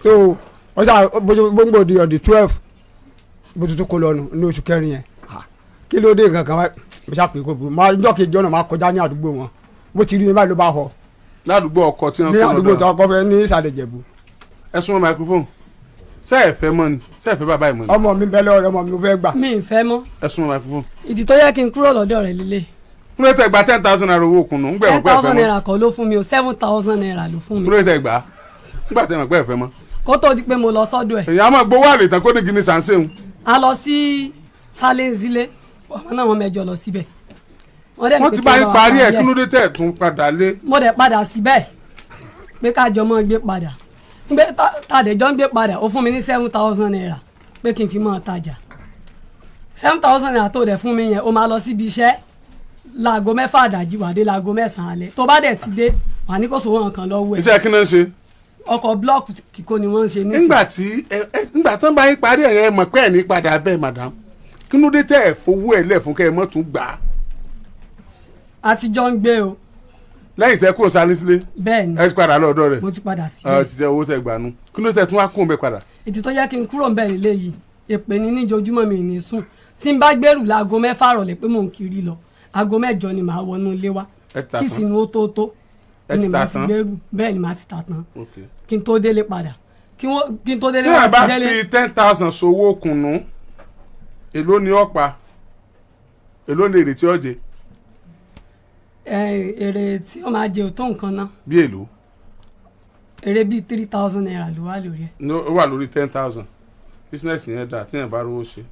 so wọ́n sá gbogbo di ọ̀dì 12 bó tuntun kó lọ́nu ní oṣù kẹrin yẹn kí ló dé nǹkan kan wá mo ṣá pè kó bu máa jọ́ kejì ọ̀nà máa kọjá ní àdúgbò wọn bó ti rí mi báyìí ló bá họ. ládùúgbò ọkọ tí wọn kọ lọ́dọ̀ ní àdúgbò tó ọkọ fẹ́ ní ìsàlẹ̀ Ìjẹ̀bú. ẹ súnmọ́ microphone ṣé ẹ fẹ́ mọ́ ni ṣé ẹ fẹ́ bàbá ẹ̀ mọ́ ni. ọmọ mi bẹ lọ́rọ̀ ọmọ mi fẹ́ gbà. mi ì fẹ́ mọ́. ẹ súnmọ́ microphone. ìdí tó yẹ kí n kúrò lọ́dọ̀ rẹ̀ líle. kúrò tẹ gba 10,000 naira owó òkun nù ń gbẹ̀rún pẹ́ fẹ́ mọ́. 10,000 naira kọ́ ló fún mi o 7,000 naira ló fún mi. kúrò tẹ gbà nígbà tẹ mọ̀ pẹ́ fẹ́ mọ́. kó tó di pé mo lọ sọ́dọ̀ ẹ̀. èyí á máa gbowó àlè tán kó ní gíní sàǹsẹ̀hún. a lọ sí Sálẹ́ńzílé ọmọ náà wọn mẹ́jọ lọ síbẹ̀. wọ́n ti bá yín parí ẹ̀ kí ló dé tẹ̀ tún padà lé. mo dẹ̀ padà síbẹ̀ pé kájọ mọ́ gbé padà tàdéjọ́ ń gbé padà ó fún mi ní 7,000 naira pé kí n fi mọ́ tajà 7,000 naira tó dẹ̀ fún mi yẹn ó máa lọ síbi iṣẹ́ láago 6 àdájí wà dé láago 9 alẹ́ tó bá dẹ̀ ti dé wà ní kó sówó nǹkan lọ́wọ́ ẹ̀. iṣẹ́ kí náà ń ṣe. ọkọ̀ blọọkù kíkó ni wọ́n ń ṣe nísìnyí. nígbà tí wọ́n bá yín parí ẹ̀yẹ mọ̀ pé ẹ̀ ní padà bẹ́ẹ̀ madam kí ló dé tẹ́ ẹ̀ fowó ẹ̀ lẹ̀ fún kẹ́ ẹ mọ́ tún gbà á. àtijọ́ ń gbé o. lẹ́yìn tẹ́ kó sáré sílé. bẹ́ẹ̀ni ẹ ti padà lọ́dọ̀ rẹ̀. mo ti padà sílé. ti tẹ owó tẹ gbà nù kí ló tẹ tún wá kún un bẹ padà. ètò tó yẹ kí n kúrò ń bẹ̀ nílé yìí èpè ní níjojúmọ́ mi ní sùn tí n bá gbèrú láago 6 rọ̀lẹ́ pé mò ń kiri lọ aago 8 ni màá wọnú ilé wa kí sinú ó tó ni màá ti gbèrú bẹ́ẹ̀ ni màá ti tà tán kí n tó délé padà kí n tó délé wá ti délé. tí a bá fi 10,000 sowó kùnú èló ni ọ̀pá èló ni èrè tí ó jẹ. èrè tí ó máa jẹ òtó nǹkan náà. bí èló. èrè bíi 3,000 naira ló wà lórí ẹ. ó wà lórí 10,000 bísínẹ́sì yẹn dà tí yẹn bá rówó ṣe.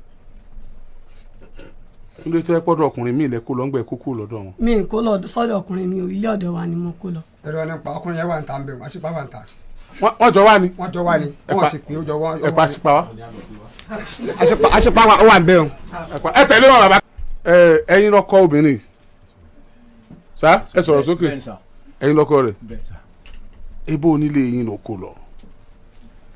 kí ló tẹ́ pọ́dọ̀ ọkùnrin mi ilẹ̀ kó lọ́ngbẹ́ kókó lọ́dọ̀ wọn. mi kó lọ sọ́dọ̀ ọkùnrin mi ò ilé ọ̀dọ̀ wa ni mo kó lọ. ẹ̀rọ nípa ọkùnrin yẹn wà ń ta ń bẹ̀ wọ́n sì bá wà ń ta. wọ́n jọ wá ni. wọ́n jọ wá ni wọ́n sì pé ó jọ wọ́n. ẹ pa sípa wa. àṣepa wa wà ń bẹ̀ o. ẹ tẹ̀lé wọn bàbá. ẹ̀yin lọkọ obìnrin sá ẹ sọ̀rọ̀ sókè ẹ̀yin lọkọ rẹ̀ ebo onílé yín ló kó lọ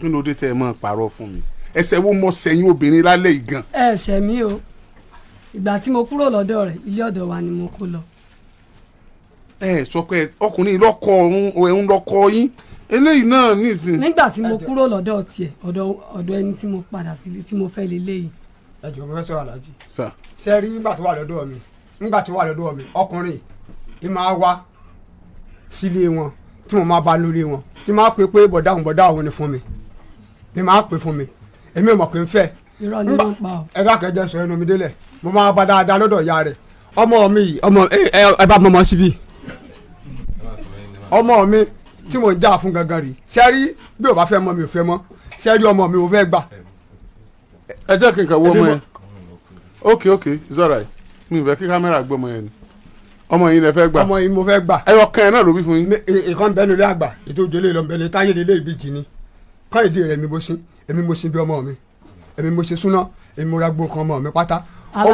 nínú òde tẹ ẹ máa parọ́ fún mi ẹsẹ̀ wo mọ sẹ́yìn obìnrin lálẹ́ yìí gan. ẹ ṣẹ̀ mí o ìgbà tí mo kúrò lọ́dọ̀ rẹ̀ ilé ọ̀dọ̀ wa ni mo kó lọ. ẹ sọ pé ọkùnrin lọkọ òun lọkọ yín eléyìí náà nísìn. nígbà tí mo kúrò lọ́dọ̀ tiẹ̀ ọ̀dọ̀ ẹni tí mo padà sílé tí mo fẹ́ lélẹ́yìí. ẹ jọ̀ọ́ mo fẹ́ sọ̀rọ̀ aláàjì. ṣe rí nígbà tó wà lọ́dọ̀ mi ọkùnrin ì máa wá sílé wọn tí mo máa bá lórí wọn tí máa pè pé bọ̀dá òun ni fún mi ni máa pè fún mi èmi ò mọ̀ pé ń fẹ́. irọ́ ni wọ́n pa ọ́. ẹ bá kẹjẹ sọ ẹnu mi délẹ̀ mo máa bá dáadáa lọ́dọ̀ ìyá rẹ̀ ọmọ mi yìí ẹ bá mọ̀mọ́ síbí ọmọ mi tí mo ń jà fún gangan rí sẹ́rí bí o bá fẹ́ mọ́ mi ò fẹ́ mọ́ sẹ́rí ọmọ mi ò fẹ́ gbà. ẹ jẹ́ kí n kà wọ́ ọmọ yẹn ok it's alright mi ò fẹ́ kí kámẹ́rà gbọ́ ọmọ yẹn ni ọmọ yìí lẹ fẹ́ gbà. ọmọ yìí mo fẹ́ gbà. ẹyọ kan yẹn náà ló bí fún yín. ìkan bẹ́ẹ̀ lórí àgbà ètò òjòlè lọ bẹ́ẹ̀ táyé lélẹ́ ìbejì ni kọ́ ìdí rẹ̀ èmi mo sin bí ọmọ mi èmi mo ṣe súná èmi mo ra gbó nǹkan ọmọ mi pátá. ó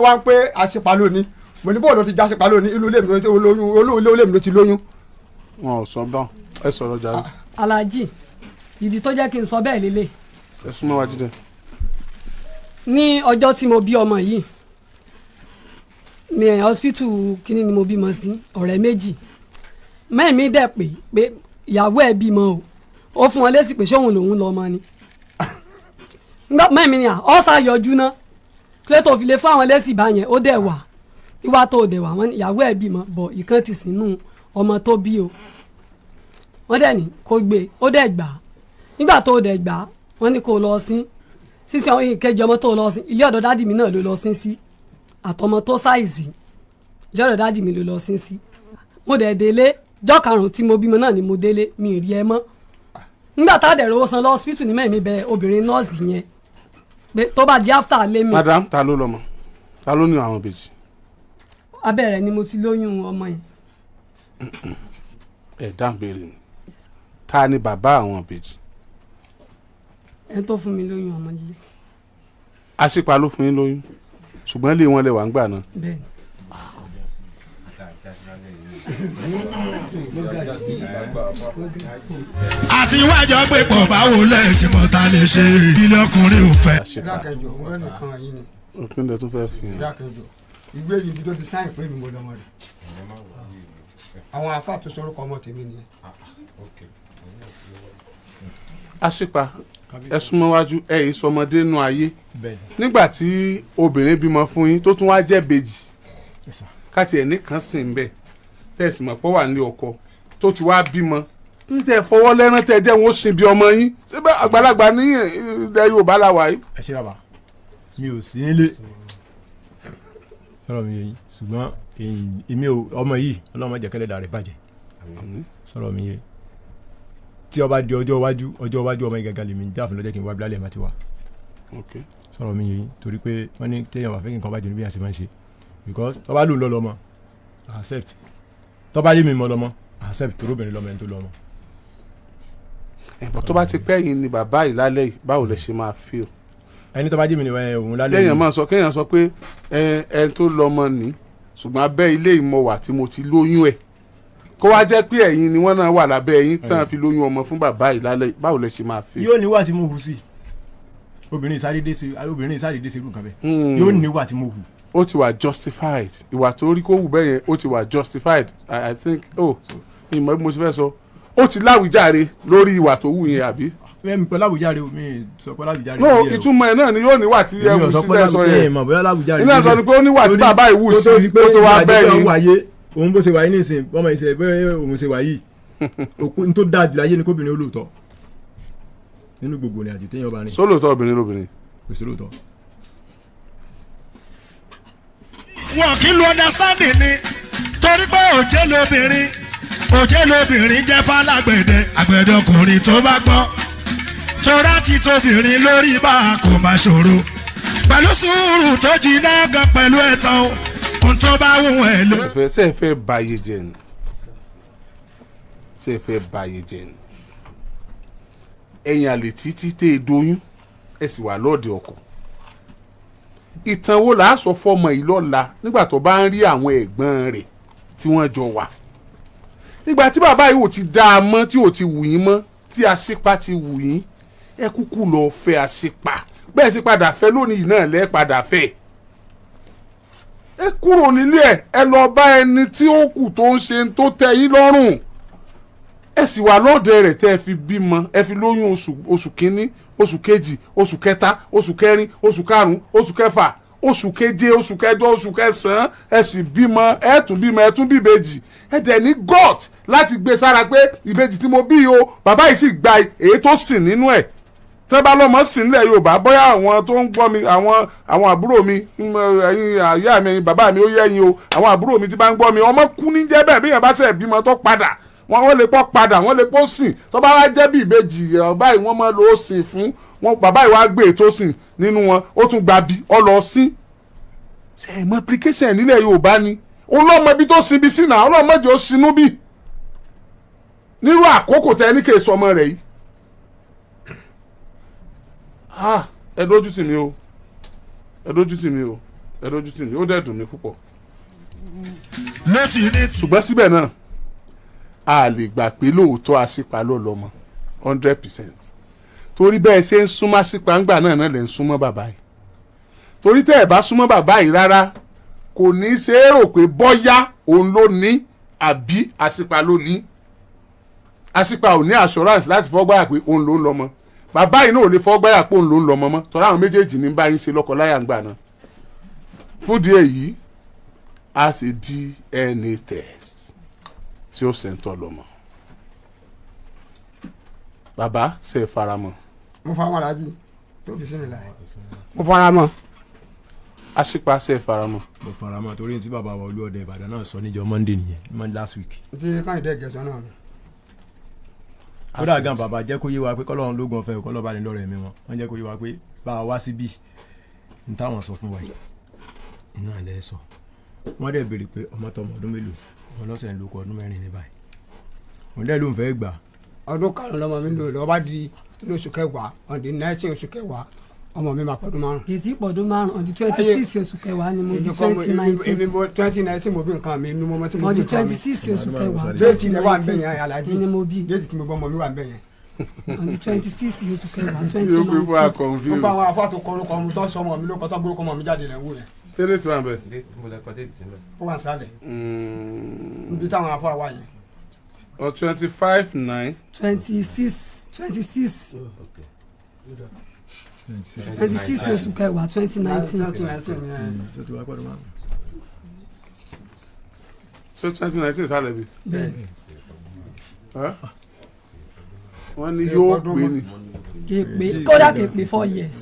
wá ń pé àṣepa lónìí mo ní bóòlù ti já àṣepa lónìí inú ilé mi ló ti lóyún. wọn ò sọ bá ẹ sọ̀rọ̀ jàre. Alhaji ìdí tó jẹ́ kí n sọ bẹ́ẹ̀ lélẹ̀. ẹ súnmọ́ wájú dẹ. ní ọjọ́ tí mo bí ọmọ yìí ní hospital kínní ni mo bímọ sí ọ̀rẹ́ méjì mẹ́ẹ̀mí dẹ̀ pé ìyàwó ẹ̀ bímọ o ó fún wọn lésì pé sóhun lòun lọ́mọ ni mẹ́ẹ̀mí ni ọ̀sà yọjú ná kílẹ̀ tó fi lè fún àwọn lésì báyẹn ó dẹ̀ wà wíwá tó dẹ̀ wà wọ́n ìyàwó ẹ̀ bímọ bọ̀ ìkan ti sínú ọmọ tó bí o wọ́n dẹ̀ ní kó gbé ó dẹ̀ gbà nígbà tó dẹ̀ gbà wọ́n ní kó lọ sí sísè àwọn ìkejì ọmọ tó lọ sí ilé ọ̀dọ̀ dádì mi náà ló lọ sí àtọmọ tó ṣàìsí ilé ọ̀dọ̀ dádì mi ló lọ sí mo dẹ̀ délé jọ́ karùn-ún tí mo bímọ náà ni mo délé mi ì rí ẹ mọ́ nígbà tá a dẹ̀ rówó san lọ hospital ní mẹ́rin mi bẹ obìnrin nọ́ọ̀sì yẹn pé tó bá di after lé mi. madam ta ló lọ́mọ ta ló ní àwọn ìbejì. abẹ́rẹ́ ni mo ti lóyún ọmọ yẹn. ẹ dáhùn béèrè ni ta ni bàbá àwọn ìbejì. ẹ tó fún mi lóyún ọmọ líle. àṣìpa ló fún yín lóyún ṣùgbọ́n ilé wọn lè wà ń gbà náà. bẹ́ẹ̀ni. àti iwájú pé pọ̀ báwo lẹ́sìn mọ́ta lè ṣe ilé ọkùnrin ò fẹ́. ìdákẹ́jọ mo fẹ́ nìkan yìí ni. òkè ǹdẹ tún fẹ́ fi hàn. ìdákẹ́jọ ìgbé yìí ibi tó ti sáyìn pé mi mo lọ́mọ rẹ̀ àwọn afá tó sọ̀rọ̀ ọmọ tèmi nìyẹn. àṣìpa ẹ súnmọ́ wájú ẹ yìí sọmọdé nù ayé nígbà tí obìnrin bímọ fún yín tó tún wá jẹ́ bèjì káti ẹ̀ nìkan sì ń bẹ̀ tẹ̀sí mọ̀ pọ̀ wà nílé ọkọ tó ti wá bímọ tẹ̀ fọwọ́ lẹ́rán tẹ̀ jẹ́ wọn ó sin bí ọmọ yín síbẹ̀ àgbàlagbà ní ilẹ̀ Yorùbá la wà yìí. ẹ ṣe bàbá mi ò sí nílé sọ̀rọ̀ mi yẹn ṣùgbọ́n èmi ò ọmọ yìí ọlọ́mọ jẹ́ kẹ́lẹ́dà rẹ̀ bàjẹ́ sọ̀rọ̀ mi yẹn tí ó bá di ọjọ́ iwájú ọmọ ìgàgà lèmi ń jáfin lọ́jọ́ kí n wá bílálẹ̀ máa ti wá sọ̀rọ̀ mi yìí torí pé wọ́n ní téèyàn wà fẹ́ kí nǹkan bá jẹ́ níbi àti máa ń ṣe because tó bá lù lọ lọ́mọ accept tó bá rí mi mọ́ lọ́mọ accept tó róbìnrin lọ́mọ ẹni tó lọ́mọ. ẹ̀bùn tó bá ti pẹ́ yìí ni bàbá yìí lálẹ́ yìí báwo lẹ ṣe máa feel. ẹni tó bá jí mi ni òun lálẹ́ yìí. kéèyàn sọ pé ẹni tó lọ́mọ ní ṣùgbọ́n abẹ́ ilé ìmọ̀wà tí mo ti lóyún ẹ̀ kó wá jẹ́ pé ẹ̀yin ni wọ́n náà wà lábẹ́ ẹ̀yin tán fi lóyún ọmọ fún bàbá yìí lálẹ́ báwo lẹ ṣe máa fi. yóò níwà tí mo hù sí obìnrin ìsádédé ṣe irú kan bẹ́ẹ̀ yóò níwà tí mo hù. ó ti wà justified ìwà tó rí kó wù bẹ́ẹ̀ yẹn ó ti wà justified I think ìmọ̀ bí mo ṣe fẹ́ sọ ó ti láwùjáre lórí ìwà tó wù yẹn àbí. mi pẹ́ láwùjáre mi sọ pé láwùjáre. no ìtumọ̀ ẹ̀ náà ni yóò níwà tí ẹ wù sí tẹ́ sọ yẹn iná sọ ni pé ó níwà tí bàbá yìí wù sí ó tó wá bẹ́ẹ̀ ni. òun bó ṣe wáyé nísìnyí bọ́mọ ìṣẹ̀lẹ̀ bẹ́ẹ̀ òun ṣe wáyé òkú tó dáa jù láyé ni kóbìnrin olóòótọ́ nínú gbogbo ní àjètè yẹn ọba rìn. sólóòótọ́ obìnrin lóbìnrin. kò sí lóòótọ́. wọn kì í lo understanding ni torí pé òjé lobìnrin jẹ́ fálágbẹ̀dẹ àgbẹ̀dẹ ọkùnrin tó bá gbọ́ torá ti tóbìnrin lórí bá a kò má ṣòro pẹ̀lú sùúrù tó jiná gan pẹ̀lú ẹ̀tàn ohun tó bá wù ẹ́ lò. ṣe é fẹ́ báyé jẹ́ ni ṣe é fẹ́ báyé jẹ́ ni ẹ̀yìn àlè títí tẹ́ ẹ doyún ẹ sì wà lọ́ọ̀dẹ ọkọ ìtàn wo là á sọ fọmọ yìí lọ́la nígbà tó bá ń rí àwọn ẹ̀gbọ́n rẹ̀ tí wọ́n jọ wà nígbà tí bàbá yìí ò ti dá a mọ́ tí ò ti wù yín mọ́ tí àṣìpá ti wù yín ẹ kúkú lọ fẹ́ àṣìpá bẹ́ẹ̀ sì padà fẹ́ lónìí náà lẹ́ padà fẹ́ ẹ kúrò nílé ẹ lọ bá ẹni tí ó kù tó ń ṣe tó tẹ́ yín lọ́rùn ẹ sì wà lọ́dẹ rẹ̀ tẹ́ ẹ fi bímọ ẹ fi lóyún oṣù kínní oṣù kejì oṣù kẹta oṣù kẹrin oṣù karùn-ún oṣù kẹfà oṣù keje oṣù kẹjọ oṣù kẹsàn-án ẹ sì bímọ ẹ tún bímọ ẹ tún bí ìbejì ẹ dẹ̀ ní gut láti gbé sára pé ìbejì tí mo bí o bàbá yìí sì gba èyí tó sìn nínú ẹ̀ tẹ́ bá lọ́mọ sìn nílẹ̀ Yorùbá bóyá àwọn tó ń gbọ́ mi àwọn àbúrò mi ẹ̀yin àyà mi ẹ̀yin bàbá mi ó yẹ ẹ̀yin o àwọn àbúrò mi tí bá ń gbọ́ mi ọmọ kú ní jẹ́ bẹ́ẹ̀ bí yẹn bá tẹ̀ bímọ tó padà wọ́n lè pọ́ padà wọ́n lè pọ́ sìn tó bá wá jẹ́ bí ìbejì báyìí wọ́n máa lọ sìn fún wọn bàbá yìí wá gbé ètò sìn nínú wọn ó tún gba bí ọ lọ sí. ṣe é multiplication nílẹ̀ Yorùbá ni ọlọ́mọ ibi tó sinbi sí náà ọlọ́mọ jẹ́ ó sinú bí nírú àkókò tẹ ní kèé sọmọ rẹ̀ yìí. ẹ dójú tì mí o ẹ dójú tì mí o ẹ dójú tì mí ó dẹ̀ dùn mí púpọ̀. ṣùgbọ́n síbẹ̀ náà a lè gbà pé lóòótọ́ àṣìpá ló lọ́mọ 100% torí bẹ́ẹ̀ ṣe ń súnmọ́ àṣìpá ńgbà náà lè ń súnmọ́ bàbá yìí torí tẹ́ ẹ̀ bá súnmọ́ bàbá yìí rárá kò ní í ṣe é rò pé bọ́yá òun ló ní àbí àṣìpá ló ní àṣìpá ò ní assurance láti fọ́gbáyà pé òun ló ń lọ́mọ bàbá yìí náà ò lè fọ́gbáyà pé òun ló ń lọ́mọ mọ́ torí àwọn méjèèjì ní bá yín ṣe lọ́kọ láyà ńgbà náà fúdìí èyí a ṣe DNA test tí ó sẹ́ńtọ̀ lọ́mọ. bàbá ṣe faramọ́. mo fara mọ́ alájí tó fi sínú láyé mo fara mọ́. àṣìpá ṣe faramọ́. mo fara mọ́ torí tí bàbá wa Olúọdẹ Ìbàdàn náà sọ níjọ́ Monday nìyẹn last week. ti káyọ̀dé gẹ̀ẹ́sọ náà ni. kódà gan bàbá jẹ́ kó yé wa pé kọ́lọ́run lóògùn ọ̀fẹ́ kọ́ lọ́ba ní lọ́rọ̀ ẹ̀mí wọn wọ́n jẹ́ kó yé wa pé bá a wá síbí ní táwọn sọ fún wa yìí iná ilẹ̀ sọ wọ́n dẹ̀ béèrè pé ọmọ tọmọ ọdún mélòó wọn lọ́sẹ̀ ń lo ọdún 4 ní báyìí wọ́n dẹ̀ ló ń fẹ́ gbà. ọdún karùn-ún lọmọ mi lò lọ́wọ́ bá di inú oṣù kẹwàá on the 19 oṣù kẹwàá ọmọ mi máa pọ̀dún 5. kì í ti pọ̀dún 5 on the 26 oṣù kẹwàá ni mo bí 2019. èmi 2019 mo bí nǹkan mi inú mọ́mọ́ tí mo on bí the nǹkan mi. 26 oṣù kẹwàá déètì ni wà ń bẹ̀ yẹn alájí ni mo bí déètì tí mo gbọ́ ọmọ mi wà ń bẹ̀ yẹn. on the 26 oṣù kẹwàá you people are 2019. confused. ó bá àwọn afọ àtòkọ orúkọ ọmọ tó sọ ọmọ mi ló kọ́ tó gbórúkọ ọmọ mi jáde lẹ̀ ń wò yẹn. tẹ́lẹ̀ tí wọ́n bẹ̀. ó wà sálẹ̀ níbi táwọn afọ àwa yẹn. 25/9. 26 oṣù kẹwàá 2019. so 2019 sálẹ̀ bí. bẹ́ẹ̀ni wọ́n ní yóò pé ni. kéèpé kódà kéèpé 4 years.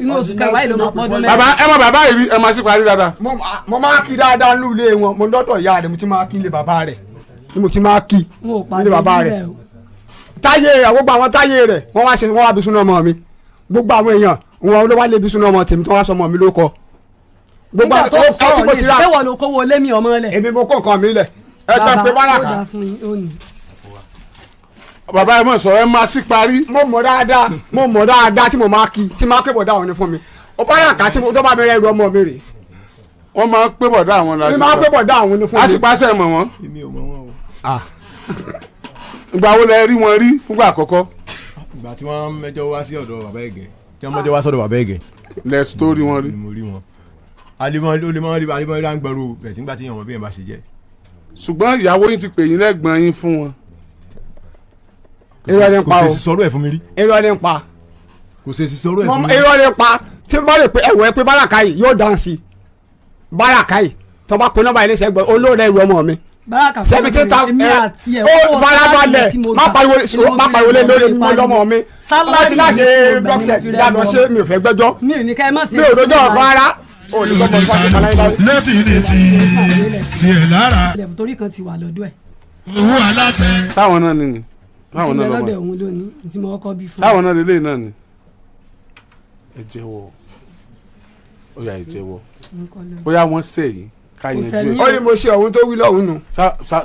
inú oṣù kẹwàá yìí ló máa pọ́dún mẹ́rin. bàbá ẹ mọ bàbá yìí rí ẹ máa ṣe parí dáadáa. mo máa kí dáadáa ní ilé wọn mo lọ́dọ̀ ìyá rẹ̀ mo ti máa kí ilé bàbá rẹ̀ ni mo ti máa kí ilé bàbá rẹ̀. táyé rẹ̀ gbogbo àwọn táyé rẹ̀ wọ́n wá bí súná ọmọ mi gbogbo àwọn èèyàn wọn ló wá lé bí súná ọmọ tèmi tó wá sọ ọmọ mi ló kọ. gbogbo nígbà tó sọ̀rọ̀ ní ìṣẹ́wọ̀n ló kówó lé mi ọmọ lẹ̀. èmi mo kó nǹkan mi lẹ̀ ẹ tẹ́ pé báràkà. bàbá ẹ mọ̀ sọ̀rọ̀ ẹ máa sí parí. mo mọ̀ dáadáa tí mo máa kí tí máa pé bọ̀dá òun ni fún mi ó báràkà tí tó bá mi rẹ ẹrù ọmọ mi rè. wọ́n máa ń pé bọ̀dá àwọn lásìkò. mi máa ń pé bọ̀dá àwọn ní fún mi. àṣìpàṣẹ mọ̀ wọ́n. èmi ò mọ wọn o. ìgbà wo lẹ rí wọn rí fúngbà àkọ́kọ́. ìgbà tí wọ́n mẹ́jọ wá sí ọ̀dọ̀ bàbá ẹ̀gẹ́ tí wọ́n mẹ́jọ wá sọ́dọ̀ bàbá ẹ̀gẹ́. lẹ́sù tó rí wọn rí. mo rí wọn. alimọ̀ rí àgbẹ̀rù rẹ̀ nígbà tí ìyàwó bí yẹn bá ṣe jẹ́. ṣùgbọ́n ìyàwó yín ti pè yín lẹ́gbọ̀n yín fún wọn. irọ́ ni pa o kò sì sọ̀rọ̀ ẹ̀ fún mi rí. irọ́ ni pa. kò sì sọ̀rọ̀ ẹ̀ fún mi rí. irọ́ ni pa tí n bá lè pe ẹ̀wọ̀ ẹ pé báràkà yìí yóò dán sí báràkà yìí tó bá pe nọ́mbà yìí ní sẹ́gbẹ̀ olóòrè ìwé ọmọ mi. báràkà sẹ́mi tí ta ó farabalẹ̀ má pariwo lé lórí ọmọ mi. láti láti bọ́ksẹ̀ ìyànà ṣé mi ò fẹ́ gbẹ́jọ́ mi ò lójọ́ ọ̀fọ́ra létí ní tiẹ̀ lára. torí kan ti wà lọ́dọ̀ ẹ̀. owó alátẹ. sáwọn náà ni sáwọn náà lọ́dọ̀ òun lónìí tí mo kọ́ bí fún. sáwọn náà lélẹ́yìn náà ni ẹ jẹ́wọ́ ó yá ẹ jẹ́wọ́ bóyá wọ́n sẹ̀ yìí ká yanjú ẹ̀. ó ní mo ṣe ohun tó wí lọ́hùn nù.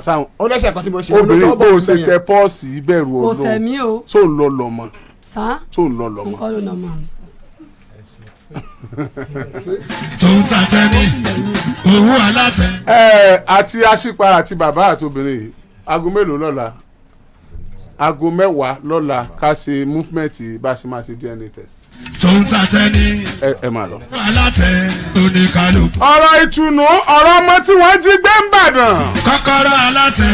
sáwọn ó lẹ́sẹ̀ kan tí mo ṣe. obìnrin bó o ṣe tẹ pọ́ọ̀sì ìbẹ̀rù kò sẹ̀mí o. tó ń lọ lọ́mọ. tó ń lọ lọ́mọ. nǹkan ló nà mọ́ àwọn. tó ń ta tẹ́ni owó alátẹ. àti aṣípa àti bàbá àti obìnrin yìí aago mélòó lọ́la aago 10 lọ́la ká ṣe movement bá a ṣe máa ṣe DNA test. tó ń ta tẹ́ni. ẹ máa lọ. alátẹ oníkálukú. ọ̀rọ̀ ìtùnú ọ̀rọ̀ ọmọ tí wọ́n jí gbé ń bàdàn. kọ́kọ́rọ́ alátẹ.